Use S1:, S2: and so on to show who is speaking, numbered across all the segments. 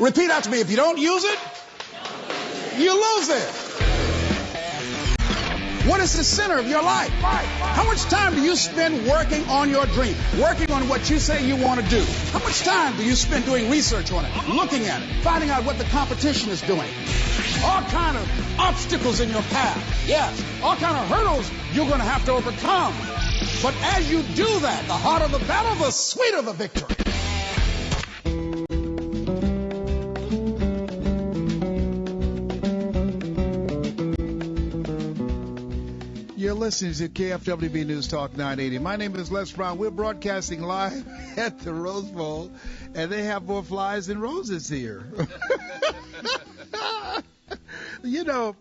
S1: Repeat after me. If you don't use it, you lose it. What is the center of your life? How much time do you spend working on your dream? Working on what you say you want to do? How much time do you spend doing research on it? Looking at it? Finding out what the competition is doing? All kind of obstacles in your path. Yes. All kind of hurdles you're going to have to overcome. But as you do that, the harder the battle, the sweeter the victory.
S2: You're listening to KFWB News Talk 980. My name is Les Brown. We're broadcasting live at the Rose Bowl, and they have more flies than roses here. You know,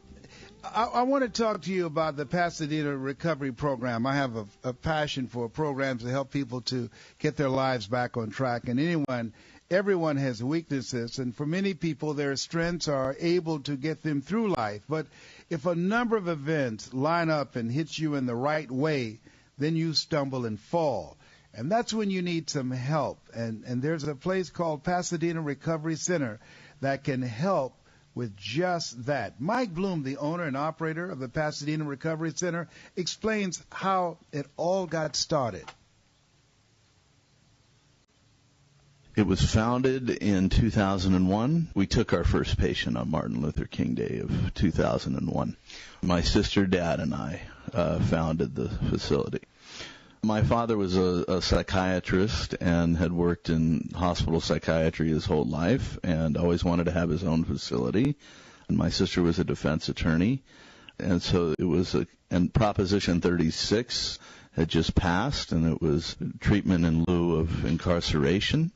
S2: I want to talk to you about the Pasadena Recovery Program. I have a passion for programs to help people to get their lives back on track. And everyone has weaknesses, and for many people, their strengths are able to get them through life. But if a number of events line up and hit you in the right way, then you stumble and fall. And that's when you need some help. And there's a place called Pasadena Recovery Center that can help with just that. Mike Bloom, the owner and operator of the Pasadena Recovery Center, explains how it all got started.
S3: It was founded in 2001. We took our first patient on Martin Luther King Day of 2001. My sister, dad, and I founded the facility. My father was a psychiatrist and had worked in hospital psychiatry his whole life and always wanted to have his own facility. And my sister was a defense attorney. And so it was and Proposition 36 had just passed, and it was treatment in lieu of incarceration.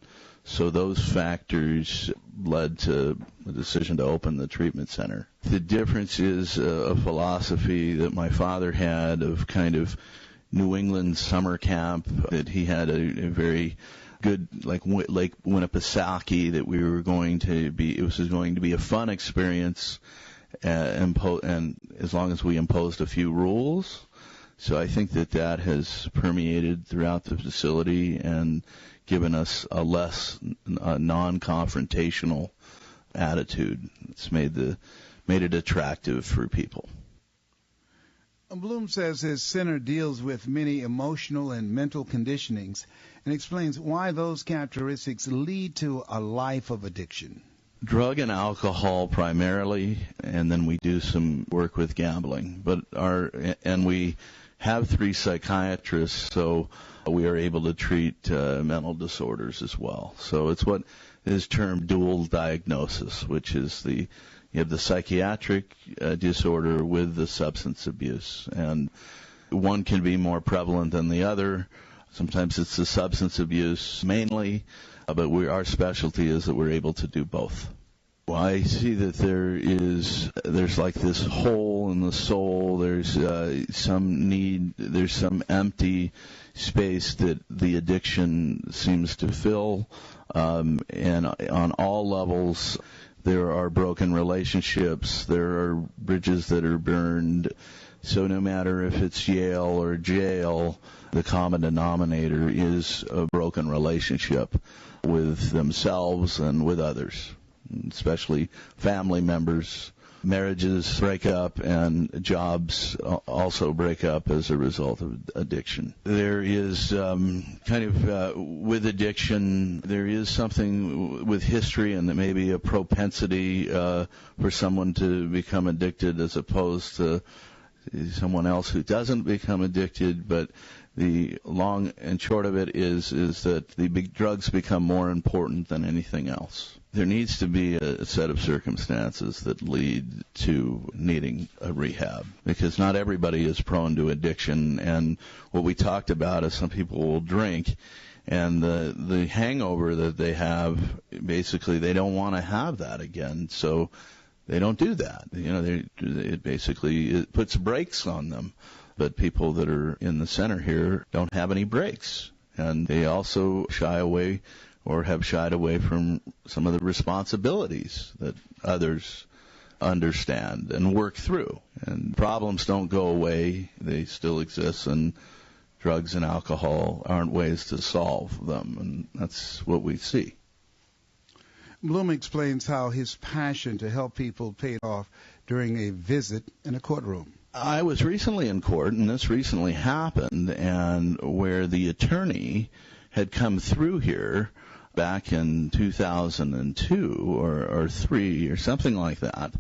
S3: So those factors led to the decision to open the treatment center. The difference is a philosophy that my father had of kind of New England summer camp, that he had a very good, like Winnipesaukee, that we were going to be, it was going to be a fun experience, and as long as we imposed a few rules. So I think that has permeated throughout the facility and given us a less non-confrontational attitude. It's made it attractive for people.
S2: Bloom says his center deals with many emotional and mental conditionings and explains why those characteristics lead to a life of addiction.
S3: Drug and alcohol primarily, and then we do some work with gambling. And we have 3 psychiatrists, so we are able to treat mental disorders as well. So it's what is termed dual diagnosis, which is you have the psychiatric disorder with the substance abuse, and one can be more prevalent than the other. Sometimes it's the substance abuse mainly, but our specialty is that we're able to do both. Well, I see that there's like this hole in the soul. There's some need. There's some empty space that the addiction seems to fill, and on all levels. There are broken relationships. There are bridges that are burned. So no matter if it's Yale or jail, the common denominator is a broken relationship with themselves and with others, especially family members. Marriages break up and jobs also break up as a result of addiction. There is with addiction, there is something with history and maybe a propensity for someone to become addicted as opposed to someone else who doesn't become addicted. But the long and short of it is that the big drugs become more important than anything else. There needs to be a set of circumstances that lead to needing a rehab, because not everybody is prone to addiction. And what we talked about is some people will drink, and the hangover that they have, basically they don't want to have that again, so they don't do that. It puts brakes on them. But people that are in the center here don't have any brakes, and they also shy away or have shied away from some of the responsibilities that others understand and work through. And problems don't go away. They still exist, and drugs and alcohol aren't ways to solve them, and that's what we see.
S2: Bloom explains how his passion to help people paid off during a visit in a courtroom.
S3: I was recently in court, and this recently happened, and where the attorney had come through here back in 2002 or 3 or something like that.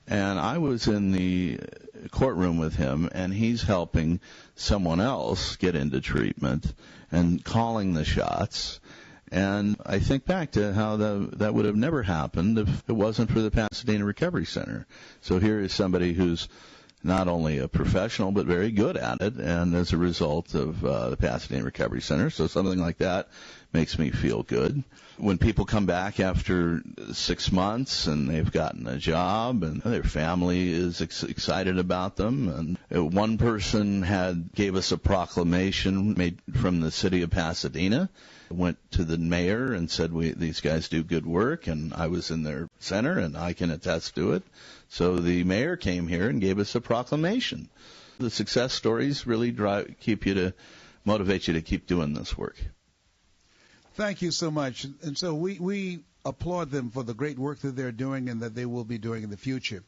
S3: And I was in the courtroom with him, and he's helping someone else get into treatment and calling the shots. And I think back to how that would have never happened if it wasn't for the Pasadena Recovery Center. So here is somebody who's not only a professional but very good at it, and as a result of the Pasadena Recovery Center. So something like that makes me feel good. When people come back after 6 months and they've gotten a job and their family is excited about them, and one person gave us a proclamation made from the city of Pasadena, went to the mayor and said, these guys do good work, and I was in their center and I can attest to it. So the mayor came here and gave us a proclamation. The success stories really motivate you to keep doing this work.
S2: Thank you so much. And so we applaud them for the great work that they're doing and that they will be doing in the future.